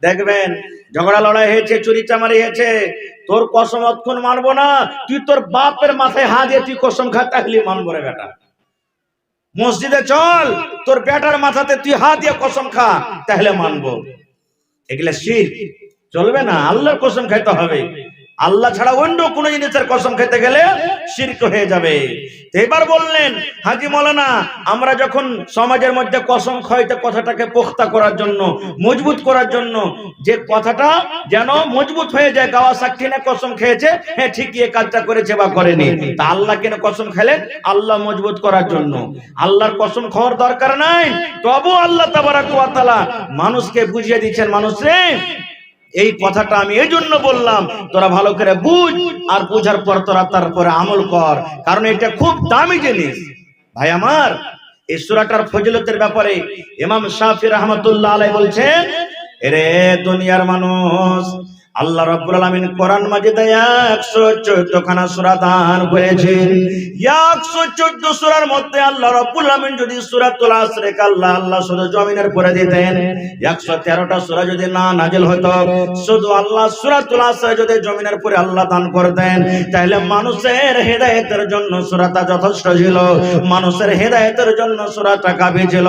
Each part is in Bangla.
দেখবেন ঝগড়া লড়াই হয়েছে, চুরি চামারি হয়েছে, তোর কসম অতক্ষণ মানবো না, তুই তোর বাপের মাথায় হাত দিয়ে তুই কসম খা, তাহলে মানবো রে বেটা। মসজিদে চল, তোর বেটার মাথাতে তুই হাত দিয়ে কসম খা, তাহলে মানবো। এগুলা শিরক, চলবে না। আল্লাহর কসম খাইতে হবে, আল্লাহ ছাড়া অন্য কোন জিনিসের কসম খেতে গেলে শিরক হয়ে যাবে। এবার বললেন হাজী মাওলানা, আমরা যখন সমাজের মধ্যে কসম খাইতে কথাটাকে পোক্তা করার জন্য, মজবুত করার জন্য, যে কথাটা যেন মজবুত হয়ে যায়, গাওয়া সাক্ষী না কসম খেয়েছে, হ্যাঁ ঠিকই এই কাজটা করেছে বা করেনি, তা আল্লাহ কেন কসম খেলেন? আল্লাহ মজবুত করার জন্য। আল্লাহর কসম খাওয়ার দরকার নাই, তবু আল্লাহ তাবারাক ওয়া তাআলা মানুষকে বুঝিয়ে দিচ্ছেন, মানুষ রে এই কথাটা আমি এই জন্য বললাম, তোরা ভালো করে বুঝ, আর বুঝার পর তোরা তারপরে আমল কর, কারণ এটা খুব দামি জিনিস। ভাই আমার, এই সূরাটার ফজিলতের ব্যাপারে ইমাম শাফিঈ রাহমাতুল্লাহ আলাইহি বলছেন, এরে দুনিয়ার মানুষ, আল্লাহ রাব্বুল আলামিন কোরআন মাজিদে 114 খানা সূরা দান করেছেন। 114 সূরার মধ্যে আল্লাহ রাব্বুল আলামিন যদি সূরাতুল আসরে আল্লাহ শুধু জমিনের পরে দিতেন, 113টা সূরা যদি না নাজিল হতো, শুধু আল্লাহ সূরাতুল আসরে যদি জমিনের পরে আল্লাহ দান করতেন, তাহলে মানুষের হেদায়েতের জন্য সূরাটা যথেষ্ট ছিল, মানুষের হেদায়েতের জন্য সূরাটা কাফি ছিল।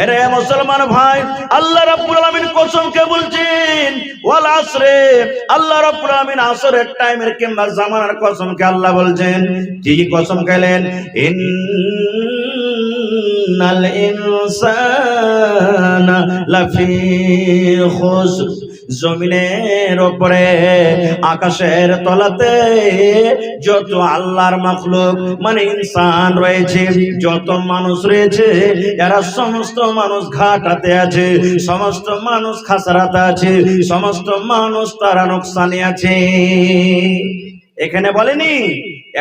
এরে মুসলমান ভাই, আল্লাহ রাব্বুল আলামিন কসমকে বলছেন ওয়াল আসরে, আল্লাহ রাব্বুল আলামিন আসরের টাইমের কিংবা জামানার কসমকে আল্লাহ বলছেন, কি কসম খেলেন? ইন্নাল ইনসানা লাফি খুসর, জমিনের উপরে আকাশের তলাতে যত আল্লাহর মাখলুক মানে ইনসান রয়েছে, যত মানুষ রয়েছে, এরা সমস্ত মানুষ ঘাটাতে আছে, সমস্ত মানুষ খাসারাতে আছে, সমস্ত মানুষ তারা নোকসানে আছে। এখানে বলেনি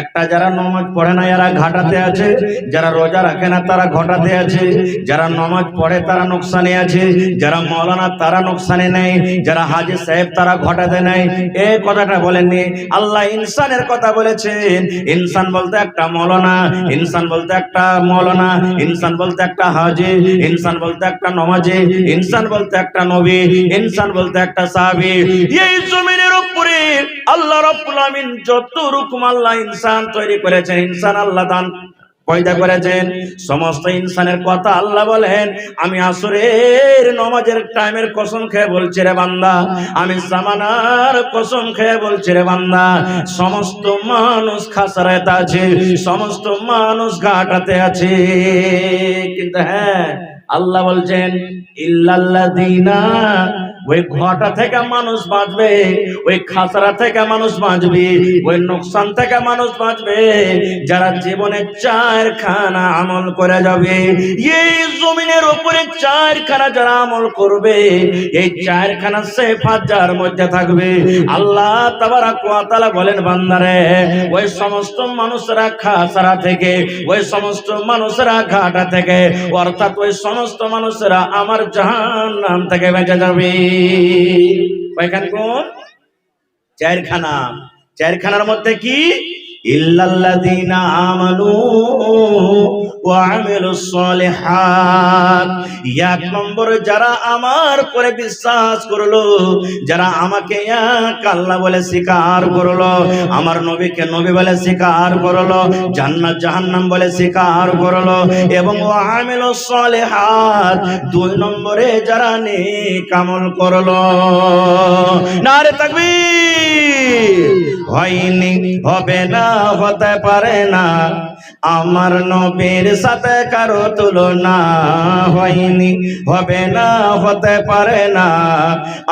একটা যারা নামাজ পড়ে না এরা ঘাটাতে আছে, যারা রোজা রাখে না তারা ঘটাতে আছে, যারা নামাজ পড়ে তারা নোকসানে আছে, যারা মাওলানা তারা নোকসানে নেই, যারা হাজী সাহেব তারা ঘটাতে নেই। এই কথাটা বলেননি, আল্লাহ ইনসানের কথা বলেছেন। ইনসান বলতে একটা মাওলানা, ইনসান বলতে একটা মাওলানা, ইনসান বলতে একটা হাজী, ইনসান বলতে একটা নামাজি, ইনসান বলতে একটা নবী, ইনসান বলতে একটা সাহাবী। এই জমিনের উপরে আল্লাহ রাব্বুল আলামিন যত রকম আল্লাহ ইনসান তৈরি করেছেন, ইনসান আল্লাহ দান পয়দা করেছেন, সমস্ত ইনসানের কথা আল্লাহ বলেন, আমি আসরের নামাজের টাইমের কসম খেয়ে বলছি রে বান্দা, আমি জামানার কসম খেয়ে বলছি রে বান্দা, সমস্ত মানুষ খাসারাতে আছে, সমস্ত মানুষ ঘাটাতে আছে। কিন্তু হ্যাঁ, আল্লাহ বলছেন ইল্লাল্লাযিনা, ওই ঘটা থেকে মানুষ বাঁচবে, ওই খাসারা থেকে মানুষ বাঁচবে, ওই নোকসান থেকে মানুষ বাঁচবে যারা জীবনে 4 খানা আমল করে যাবে। এই জমিনের উপরে 4 খানা যারা আমল করবে, এই 4 খানা সিফাত যার মধ্যে থাকবে, আল্লাহ তাবারাক ওয়া তাআলা বলেন বান্দারে, ওই সমস্ত মানুষরা খাসারা থেকে, ওই সমস্ত মানুষরা ঘাটা থেকে, অর্থাৎ ওই সমস্ত মানুষরা আমার জাহান্নাম থেকে বেঁচে যাবে। কয়খান কোন? 4 খানা। 4 খানার মধ্যে কি? ইল্লাল্লাযীনা আমানু ওয়া আমিলুস সালিহাত। 1 নম্বর যারা আমার করে বিশ্বাস করলো, যারা আমাকে এক আল্লাহ বলে স্বীকার করলো, আমার নবীকে নবী বলে স্বীকার করলো, জান্নাত জাহান্নাম বলে স্বীকার করলো, এবং ওয়া আমিলুস সালিহাত 2 নম্বরে যারা নেক আমল করলো। নারে তাকবীর! হয়নি, হবে না, হতে পারে না আমার নবীর সাথে কারো তুলনা, হয়নি, হবে না, হতে পারে না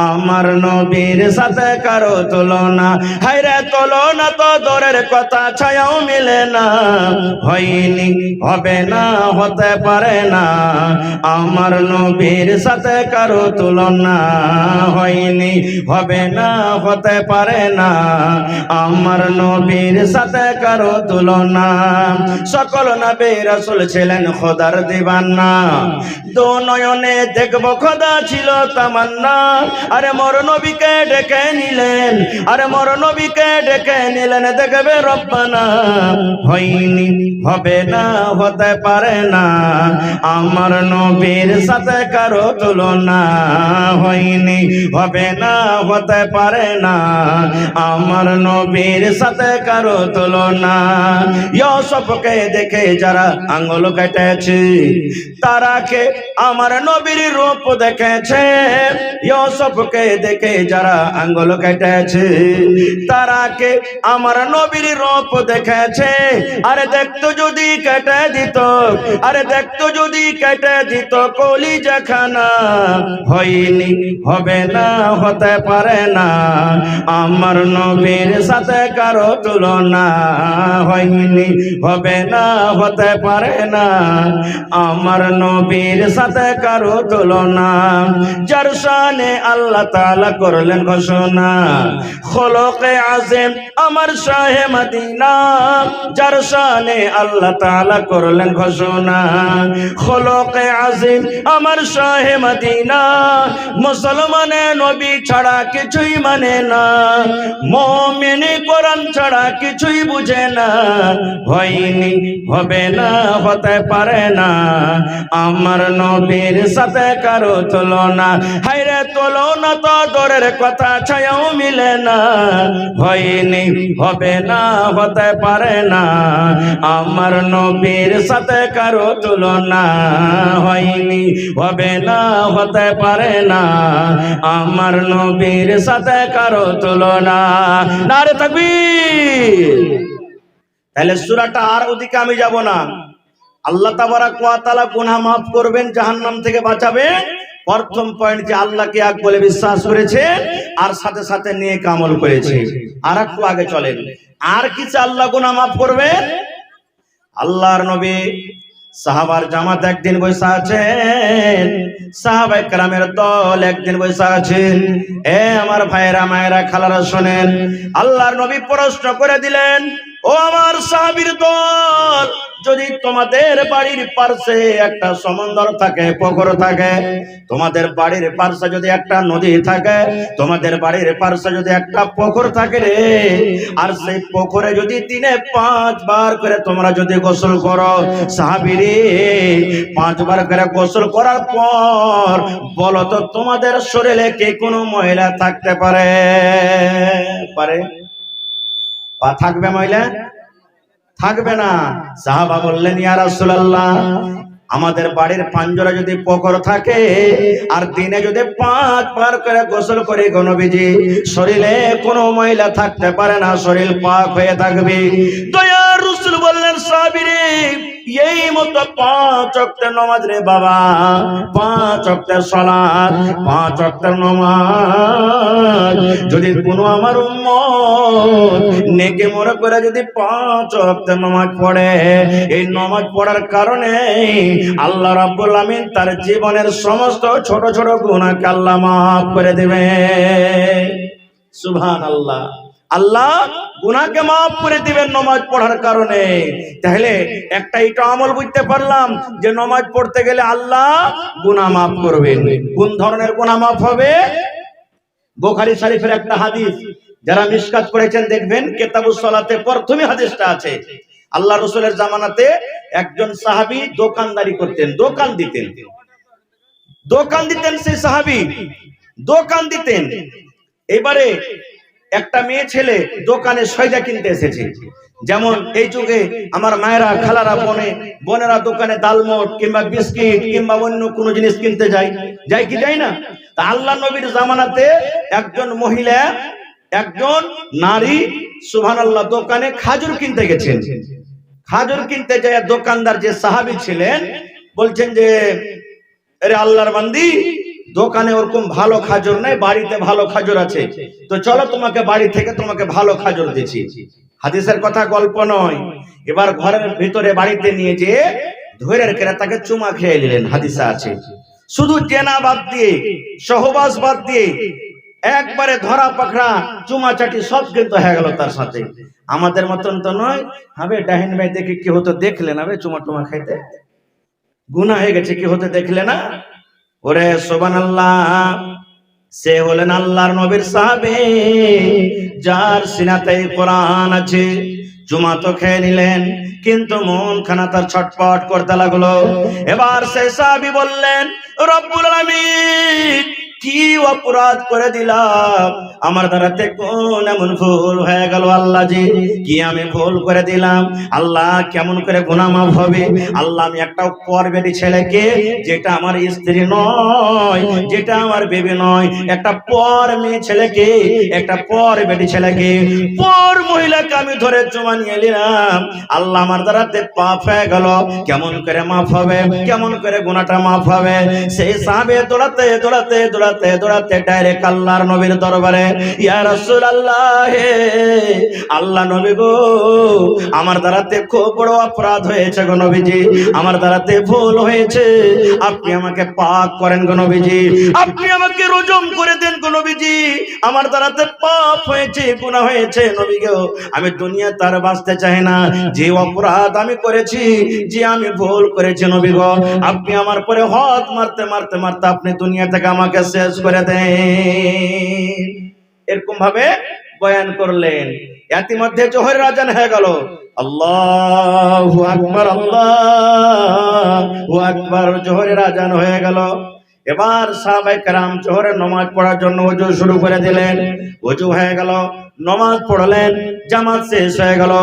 আমার নবীর সাথে কারো তুলনা। হায়রে তুলনা তো দূরের কথা, ছায়াও মিলে না, হয়নি, হবে না, হতে পারে না আমার নবীর সাথে কারো তুলনা, হয়নি, হবে না, হতে পারে না আমার নবীর সাথে কারো তুলনা। সকল নবী রাসূল ছিলেন খোদার দিওয়ানা। দো নয়নে দেখবো খোদা ছিল তামান্না। আরে মোর নবীকে ডেকে নিলেন, আরে মোর নবীকে ডেকে নিলেন, দেখবে রব্বানা। হয়নি, হবে না, হতে পারে না, আমার নবীর সাথে কারো তুলনা। হয়নি, হবে না, হতে পারে না, আমার নবীর সাথে কারো তুলনা। ইউসুফকে দেখে যারা আঙ্গুল কেটেছে, তারাকে আমার নবীর রূপ দেখেছে। ইউসুফকে দেখে যারা আঙ্গুল কেটেছে, তারাকে আমার নবীর রূপ দেখেছে। আরে দেখতো যদি কেটে দিত, আরে দেখতো যদি কেটে দিত কলিজা খানা। হয়নি, হবে না, হতে পারে না, আমার নবীর সাথে কারো তুলনা। হয়নি, হবে না, হতে পারে না, আমার নবীর সাথে কারো তুলনা। যার শানে আল্লাহ তাআলা করলেন ঘোষণা, খলকে আযম আমার শাহে মদিনা। যার শানে আল্লাহ তাআলা করলেন ঘোষণা, খলকে আযম আমার শাহে মদিনা। মুসলমানে নবী ছাড়া কিছুই মানে না, মুমিনে কোরআন ছাড়া কিছুই বুঝে না। হয়নি, হবে না, হতে পারে না, আমার নবীর সাথে কারো তুলনা। হায়রে তুলনা তো দূরের কথা, ছায়াও মিলে না। হয়নি, হবে না, হতে পারে না, আমার নবীর সাথে কারো তুলনা। হয়নি, হবে না, হতে পারে না, আমার নবীর সাথে কারো তুলনা। নারে তাকবীর। তাহলে সূরাটা আর ওদিকে আমি যাব না। আল্লাহ তাবারাক ওয়া তাআলা গুনাহ মাফ করবেন, জাহান্নাম থেকে বাঁচাবেন। প্রথম পয়েন্ট যে আল্লাহকে এক বলে বিশ্বাস করেছে আর সাথে সাথে নেক আমল করেছে। আর একটু আগে চলেন, আর কিছু আল্লাহ গুনাহ মাফ করবেন। আল্লাহর নবী সাহাবার জামাত একদিন বসে আছেন, সাহাবায়ে কেরামের দল একদিন বসে আছেন। এ আমার ভাইয়েরা, মায়েরা, খালারা শুনেন। আল্লাহর নবী প্রশ্ন করে দিলেন, ও আমার সাহাবীর দল, যদি তোমাদের বাড়ির পাশে একটা সমুদ্র থাকে, পুকুর থাকে, তোমাদের বাড়ির পাশে যদি একটা নদী থাকে, তোমাদের বাড়ির পাশে যদি একটা পুকুর থাকে রে, আর সেই পুকুরে যদি দিনে 5 বার করে তোমরা যদি গোসল করো, সাহাবীরে 5 বার করে গোসল করার পর বলো তো তোমাদের শরীরে কি কোনো ময়লা থাকতে পারে? পারে? পা থাকবে ময়লা? থাকবে না। সাহাবা বললেন, ইয়া রাসূলুল্লাহ, আমাদের বাড়ির পাঞ্জরা যদি পুকুর থাকে আর দিনে যদি 5 বার করে গোসল করি গো নবীজি, শরীরে কোনো ময়লা থাকতে পারে না, শরীর পাক হয়ে থাকবে। দয়ার রাসূল বললেন, সাহাবীরে এই মতো 5 ওয়াক্তের নামাজ রে বাবা, 5 ওয়াক্তের সালাত, 5 ওয়াক্তের নামাজ যদি কোনো আমার উম্মত নেকে মনে করে যদি 5 ওয়াক্তের নামাজ পড়ে, এই নামাজ পড়ার কারণে আল্লাহ রাব্বুল আমিন তার জীবনের সমস্ত ছোট ছোট গুনাহকে আল্লাহ মাফ করে দেবে। সুবহানাল্লাহ। আল্লাহ গুনাহকে মাফ করে দিবেন নামাজ পড়ার কারণে। তাহলে একটা এটা আমল বুঝতে পারলাম যে নামাজ পড়তে গেলে আল্লাহ গুনাহ মাফ করবেন। কোন ধরনের গুনাহ মাফ হবে? বুখারী শরীফের একটা হাদিস, যারা মিশকাত পড়েছেন দেখবেন কিতাবুস সালাতে প্রথমে হাদিসটা আছে। আল্লাহ রাসূলের জামানাতে একজন সাহাবী দোকানদারি করতেন, দোকান দিতেন সেই সাহাবী দোকান দিতেন। এবারে একটা মেয়ে ছেলে দোকানে সয়দা কিনতে এসেছে। যেমন এই যুগে আমার মায়েরা, খালারা, বোনেরা দোকানে দালমোট কিংবা বিস্কিট কিংবা অন্য কোনো জিনিস কিনতে যায় কি যায় না? তা আল্লাহ নবীর জামানাতে একজন মহিলা, একজন নারী সুবহানাল্লাহ দোকানে খাজুর কিনতে গেছেন। খাজুর কিনতে যায় দোকানদার যে সাহাবী ছিলেন বলছেন যে, আরে আল্লাহর বান্দি, দোকানে ওরকম ভালো খাজুর নাই, বাড়িতে ভালো খাজুর আছে, তো চলো তোমাকে বাড়ি থেকে তোমাকে ভালো খাজুর দিচ্ছি। হাদিসের কথা, গল্প নয়। এবার ঘরের ভিতরে বাড়িতে নিয়ে যেয়ে ধৈর্যের কেরা তাকে চুমা খেয়ে নিলেন, হাদিসে আছে। শুধু জেনা বাদ দিয়ে, সহবাস বাদ দিয়ে একবারে ধরা পাকড়া চুমাচাটি সব কিন্তু হয়ে গেল তার সাথে। আমাদের মতন তো নয়, হবে ডাহিন ভাই দেখে কি হতো দেখলে না, চুমা টুমা খাইতে গুনাহ হয়ে গেছে, কি হতে দেখলে না? ওরে সুবহানাল্লাহ, সে হলেন আল্লাহর নবীর সাহাবী, যার সিনাতে কোরআন আছে। চুমা তো খেয়ে নিলেন, কিন্তু মন খানা তার ছটপট করতে লাগলো। এবার সেই সাহাবী বললেন, রব্বুল আলামিন, কি অপরাধ করে দিলাম, আমার দ্বারাতে কোন এমন ভুল হয়ে গেল আল্লাহ জি, কি আমি ভুল করে দিলাম আল্লাহ, কেমন করে গুনাহ মাফ হবে আল্লাহ? আমি একটা পর বেটি ছেলেকে, যেটা আমার স্ত্রী নয়, যেটা আমার বেবি নয়, একটা পর মেয়ে ছেলেকে, একটা পর বেটি ছেলেকে, পর মহিলাকে আমি ধরে চুমা নিয়ে নিলাম আল্লাহ, আমার দ্বারাতে পাপ হয়ে গেল, কেমন করে মাফ হবে, কেমন করে গুনাহটা মাফ হবে? সেই সাহাবী দৌড়াতে দৌড়াতে দৌড়াতে দৌড়াতে ডাইরেক্ট আল্লাহর নবীর দরবারে, ইয়া রাসূলুল্লাহ, আল্লাহ নবী গো, আমার দ্বারাতে খুব বড় অপরাধ হয়েছে গো নবীজি, আমার দ্বারাতে ভুল হয়েছে, আপনি আমাকে পাক করেন গো নবীজি, আপনি আমাকে রজম করে দেন গো নবীজি, আমার দ্বারাতে পাপ হয়েছে, গুনাহ হয়েছে নবী গো, আমি দুনিয়া তার বাঁচতে চাই না, যে অপরাধ আমি করেছি, যে আমি ভুল করেছি নবী গো, আপনি আমার পরে হদ মারতে মারতে মারতে আপনি দুনিয়া থেকে আমাকে শেষ করে দেন। এরকম ভাবে বয়ান করলেন। ইতিমধ্যে জোহরের আজান হয়ে গেল। আল্লাহু আকবার, আল্লাহু আকবার, জোহরের আজান হয়ে গেল। এবার সাহাবায়ে কেরাম জোহরের নামাজ পড়ার জন্য ওযু শুরু করে দিলেন। ওযু হয়ে গেল, নামাজ পড়লেন, জামাত শেষ হয়ে গেল।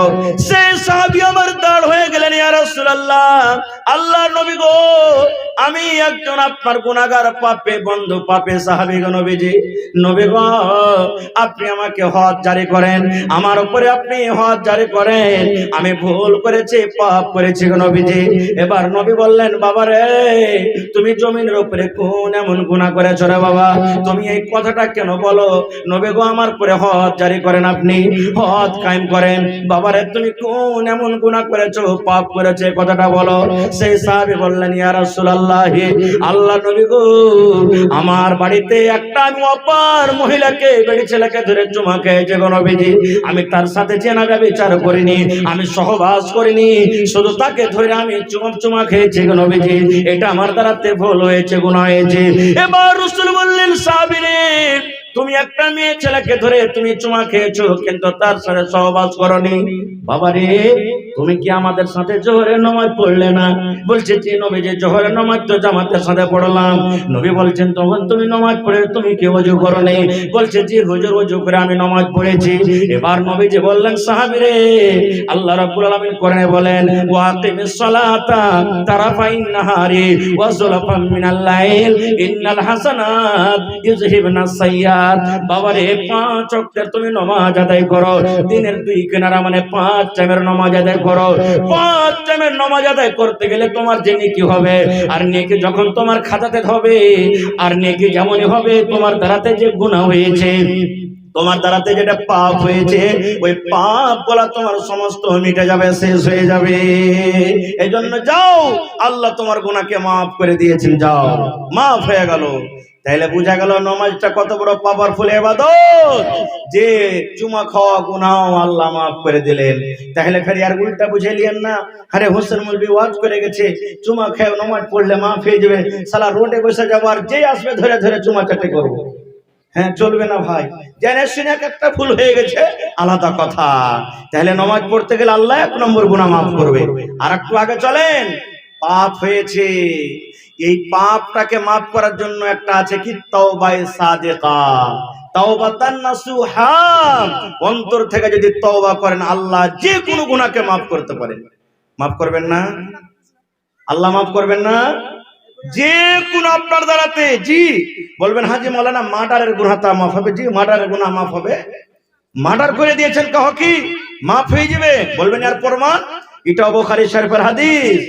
সেই সাহাবী আমার দাঁড় হয়ে গেলেন, ইয়া রাসূলুল্লাহ, আল্লাহর নবী গো, আমি একজন আপনার গুনাহগার, পাপে বন্ধু, পাপে সাহাবী গো নবীজি, নবী গো, আপনি আমাকে হদ জারি করেন, আমার উপরে আপনি হদ জারি করেন, আমি ভুল করেছি, পাপ করেছি গো নবীজি। এবার নবী বললেন, বাবা রে, তুমি জমিনের উপরে কোন এমন গুনাহ করেছো রে বাবা, তুমি এই কথাটা কেন বলো? নবী গো, আমার উপরে হদ জারি করেন, আপনি হদ কায়েম করেন। বাবারে, তুমি কোন এমন গুনাহ করেছো, পাপ করেছো, কথাটা বলো। সেই সাহাবী বললেন, ইয়া রাসূলুল্লাহ, আল্লাহ নবী গো, আমার বাড়িতে একটা আমি অপার মহিলাকে, বেটি ছেলেকে ধরে চুমা খেয়েছে গো নবীজি, আমি তার সাথে জেনা ব্যভিচার করিনি, আমি সহবাস করিনি, শুধু তাকে ধরে আমি চুমা খেয়েছি গো নবীজি, এটা আমার দ্বারাতে ভুল হয়েছে, গুনাহ হয়েছে। এবার রাসূল বললেন, সাহাবী রে, তুমি একটা মেয়ে ছেলেকে ধরে তুমি চুমা খেয়েছো, কিন্তু তার সাথে সহবাস করনি। বাবা রে, তুমি কি আমাদের সাথে জোহরের নামাজ পড়লে না? বলছে, জি নবীজি, জোহরের নামাজ তো জামাতের সাথে পড়লাম। নবী বলছেন, তখন তুমি নামাজ পড়ে তুমি কি ওযু করনি? বলছে, জি হুজুর, ওযু করে আমি নামাজ পড়েছি। এবার নবীজি বললেন, সাহাবী রে, আল্লাহ রাব্বুল আলামিন কোরআনে বলেন, ওয়া আকিমিস সালাতা তারাফাইন নাহারি ওয়া যুলফাম মিনাল লাইল ইন্নাল হাসানাত ইউযহিবনাস সাইয়্যাত। বাবারে, 5 ওয়াক্তের তুমি নামাজ আদায় করো, দিনের 2 কিনারা মানে 5 টাইমের নামাজ আদায় করো। 5 টাইমের নামাজ আদায় করতে গেলে তোমার যে নেকি হবে, আর নেকি যখন তোমার খাতাতে হবে, আর নেকি যেমনই হবে তোমার দ্বারাতে যে গুনাহ হয়েছে, তোমার দ্বারাতে যেটা পাপ হয়েছে, ওই পাপ গুলা তোমার সমস্ত মিটে যাবে, শেষ হয়ে যাবে। এই জন্য যাও, আল্লাহ তোমার গুনাহকে মাফ করে দিয়েছেন, যাও, মাফ হয়ে গেল। তাইলে বুঝা গেল নামাজটা কত বড় পাওয়ারফুল ইবাদত, যে চুমা খাওয়া গুনাহ আল্লাহ মাফ করে দিলেন। তাহলে ফের আর উল্টা বুঝে লিয়েন না, আরে হোসেন মৌলভী ওয়াজ করে গেছে, চুমা খেয়ে নামাজ পড়লে মাফ হয়ে যাবে, শালা রোডে বসে যাবো, আর যে আসবে ধরে ধরে চুমা চাটে করবো। হ্যাঁ, চলবে না ভাই, জেনে শুনে একটা ভুল হয়ে গেছে, আলাদা কথা। তাহলে নামাজ পড়তে গেলে আল্লাহ 1 নম্বর গুনাহ মাফ করবে। আর একটু আগে চলেন, পাপ হয়েছে, এই পাপটাকে মাফ করার জন্য একটা আছে কি, তাওবায়ে সাদিকা, তাওবাতান নাসুহা, অন্তর থেকে যদি তওবা করেন, আল্লাহ যে কোনো গুনাহকে মাফ করতে পারেন। মাফ করবেন না? আল্লাহ মাফ করবেন না? যে কোন আপনার দ্বারাতে, জি বলবেন, হাজি মাওলানা মার্ডারের গুনাহটা মাফ হবে? জি, মার্ডারের গুনাহ মাফ হবে। মার্ডার করে দিয়েছেন, কহ কি মাফ হয়ে যাবে? বলবেন, আর প্রমাণ? এটা বুখারী শরীফের হাদিস।